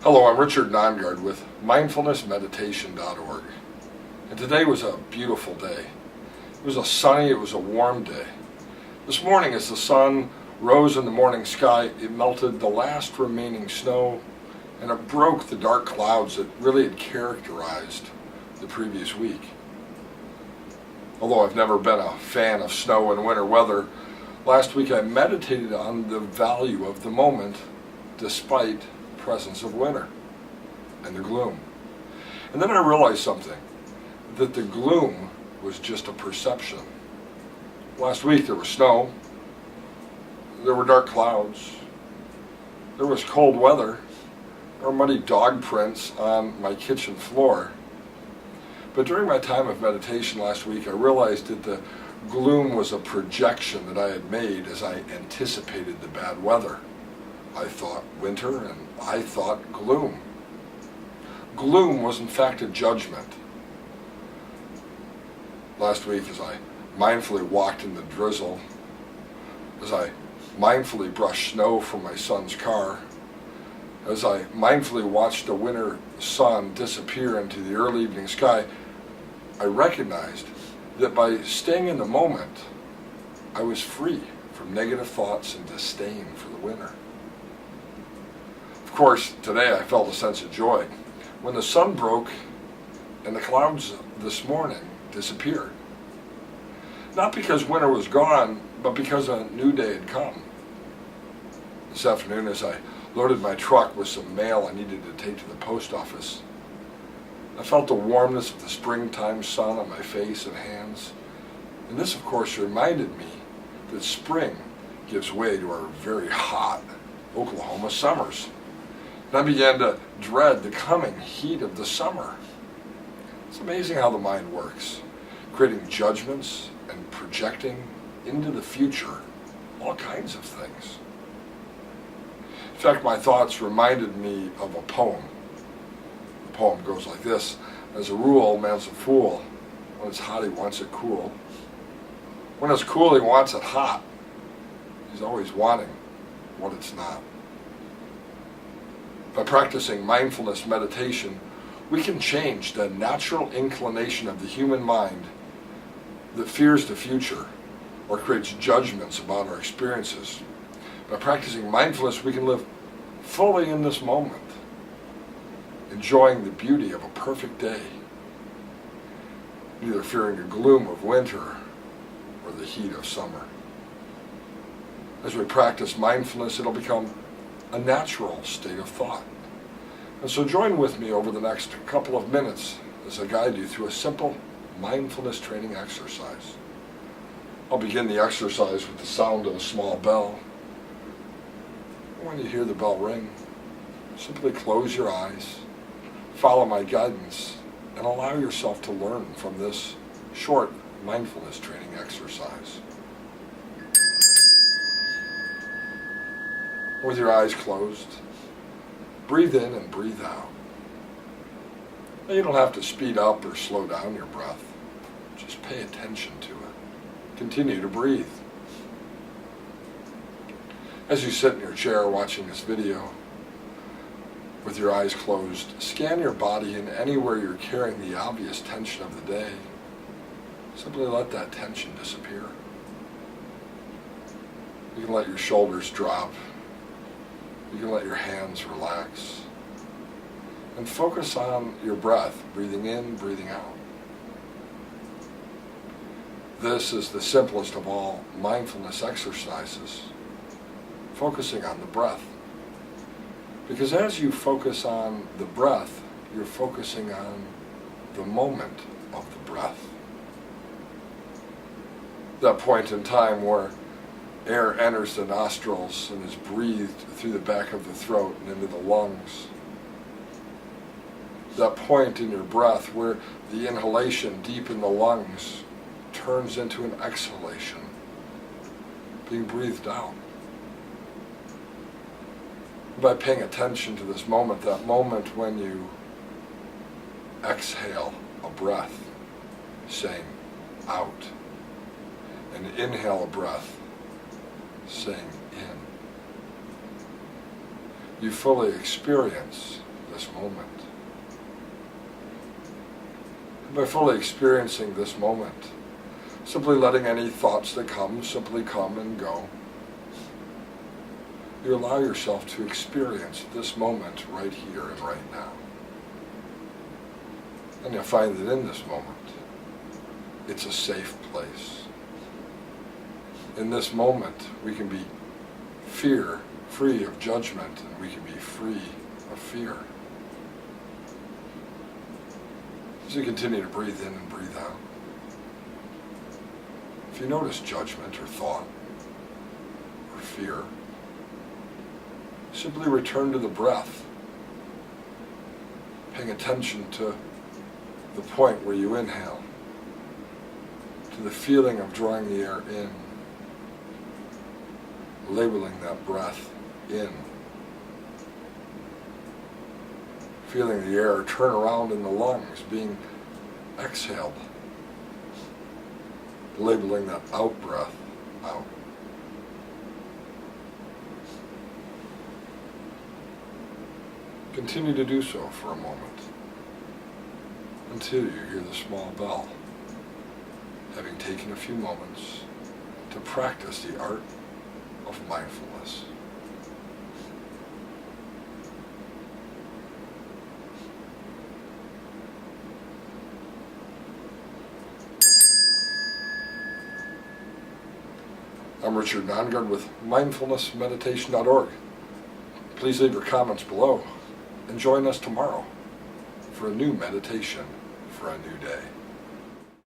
Hello, I'm Richard Nongard with mindfulnessmeditation.org. And today was a beautiful day. It was a warm day. This morning as the sun rose in the morning sky, it melted the last remaining snow and it broke the dark clouds that really had characterized the previous week. Although I've never been a fan of snow and winter weather, last week I meditated on the value of the moment despite the presence of winter and the gloom. And then I realized something, that the gloom was just a perception. Last week there was snow, there were dark clouds, there was cold weather, there were muddy dog prints on my kitchen floor. But during my time of meditation last week, I realized that the gloom was a projection that I had made as I anticipated the bad weather. I thought winter and I thought gloom. Gloom was in fact a judgment. Last week as I mindfully walked in the drizzle, as I mindfully brushed snow from my son's car, as I mindfully watched the winter sun disappear into the early evening sky, I recognized that by staying in the moment, I was free from negative thoughts and disdain for the winter. Of course, today I felt a sense of joy when the sun broke and the clouds this morning disappeared. Not because winter was gone, but because a new day had come. This afternoon, as I loaded my truck with some mail I needed to take to the post office, I felt the warmness of the springtime sun on my face and hands. And this, of course, reminded me that spring gives way to our very hot Oklahoma summers. And I began to dread the coming heat of the summer. It's amazing how the mind works, creating judgments and projecting into the future all kinds of things. In fact, my thoughts reminded me of a poem. The poem goes like this: as a rule, man's a fool. When it's hot, he wants it cool. When it's cool, he wants it hot. He's always wanting what it's not. By practicing mindfulness meditation, we can change the natural inclination of the human mind that fears the future or creates judgments about our experiences. By practicing mindfulness, we can live fully in this moment, enjoying the beauty of a perfect day, neither fearing the gloom of winter or the heat of summer. As we practice mindfulness, it'll become a natural state of thought. And so join with me over the next couple of minutes as I guide you through a simple mindfulness training exercise. I'll begin the exercise with the sound of a small bell. When you hear the bell ring, simply close your eyes, follow my guidance, and allow yourself to learn from this short mindfulness training exercise. With your eyes closed, breathe in and breathe out. Now, you don't have to speed up or slow down your breath. Just pay attention to it. Continue to breathe. As you sit in your chair watching this video, with your eyes closed, scan your body and anywhere you're carrying the obvious tension of the day, simply let that tension disappear. You can let your shoulders drop. You can let your hands relax. And focus on your breath, breathing in, breathing out. This is the simplest of all mindfulness exercises, focusing on the breath. Because as you focus on the breath, you're focusing on the moment of the breath. That point in time where air enters the nostrils and is breathed through the back of the throat and into the lungs. That point in your breath where the inhalation deep in the lungs turns into an exhalation, being breathed out. By paying attention to this moment, that moment when you exhale a breath, saying out, and inhale a breath, saying in. You fully experience this moment. And by fully experiencing this moment, simply letting any thoughts that come simply come and go, you allow yourself to experience this moment right here and right now. And you'll find that in this moment, it's a safe place. In this moment, we can be free of judgment, and we can be free of fear. As you continue to breathe in and breathe out, if you notice judgment or thought or fear, simply return to the breath, paying attention to the point where you inhale, to the feeling of drawing the air in, labeling that breath in, feeling the air turn around in the lungs, being exhaled, labeling that out breath out. Continue to do so for a moment until you hear the small bell, having taken a few moments to practice the art of mindfulness. I'm Richard Nongard with mindfulnessmeditation.org. Please leave your comments below and join us tomorrow for a new meditation for a new day.